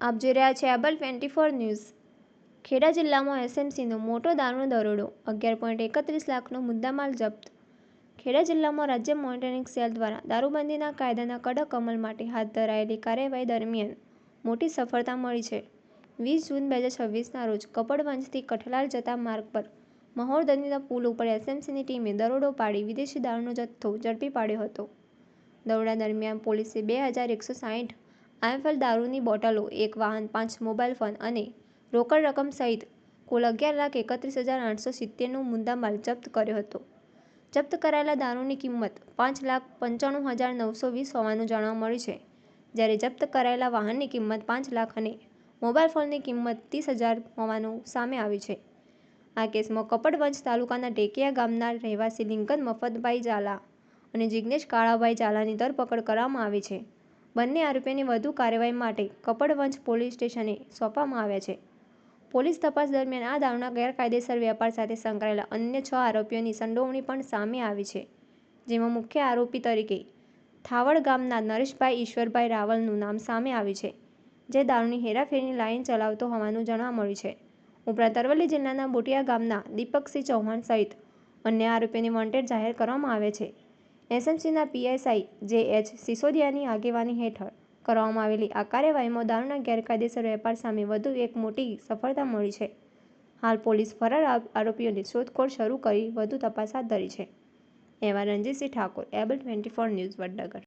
આપ જોઈ રહ્યા છો એબલ 24 ન્યૂઝ। ખેડા જિલ્લામાં એસએમસીનો મોટો દારૂનો દરોડો, 11.31 લાખનો મુદ્દામાલ જપ્ત। ખેડા જિલ્લામાં રાજ્ય મોનિટરિંગ સેલ દ્વારા દારૂબંધીના કાયદાના કડક અમલ માટે હાથ ધરાયેલી કાર્યવાહી દરમિયાન મોટી સફળતા મળી છે। 20 જૂન 2026ના રોજ કપડવંજથી કઠલાલ જતા માર્ગ પર મહોરદનીના પુલ ઉપર એસએમસીની ટીમે દરોડો પાડી વિદેશી દારૂનો જથ્થો ઝડપી પાડ્યો હતો। દરોડા દરમિયાન પોલીસે 2160 IFL દારૂની બોટલો, એક વાહન, 5 મોબાઈલ ફોન અને રોકડ રકમ સહિત કુલ 11,31,870નો મુદ્દામાલ જપ્ત કર્યો હતો। જપ્ત કરાયેલા દારૂની કિંમત 5,95,920 હોવાનું જાણવા મળ્યું છે, જ્યારે જપ્ત કરાયેલા વાહનની કિંમત 5 લાખ અને મોબાઈલ ફોનની કિંમત 30,000 હોવાનું સામે આવ્યું છે। આ કેસમાં કપડવંજ તાલુકાના ટેકિયા ગામના રહેવાસી લિંકન મફતભાઈ ઝાલા અને જિગ્નેશ કાળાભાઈ ઝાલાની ધરપકડ કરવામાં આવી છે। બંને આરોપીઓને વધુ કાર્યવાહી માટે કપડવંજ પોલીસ સ્ટેશને સોંપવામાં આવ્યા છે। પોલીસ તપાસ દરમિયાન આ દારૂના ગેરકાયદેસર વેપાર સાથે સંકળાયેલા અન્ય 6 આરોપીઓની સંડોવણી પણ સામે આવી છે, જેમાં મુખ્ય આરોપી તરીકે થાવડ ગામના નરેશભાઈ ઈશ્વરભાઈ રાવલનું નામ સામે આવ્યું છે, જે દારૂની હેરાફેરીની લાઇન ચલાવતો હોવાનું જાણવા મળ્યું છે। ઉપરાંત અરવલ્લી જિલ્લાના બોટિયા ગામના દીપકસિંહ ચૌહાણ સહિત અન્ય આરોપીઓને વોન્ટેડ જાહેર કરવામાં આવ્યા છે। એસએમસીના પીએસઆઈ જે.એચ. સિસોદિયાની આગેવાની હેઠળ કરવામાં આવેલી આ કાર્યવાહીમાં દારૂના ગેરકાયદેસર વેપાર સામે વધુ એક મોટી સફળતા મળી છે। હાલ પોલીસ ફરાર આરોપીઓની શોધખોળ શરૂ કરી વધુ તપાસ હાથ ધરી છે। એવા રણજીતસિંહ ઠાકોર, એબલ 24 ન્યૂઝ, વડનગર।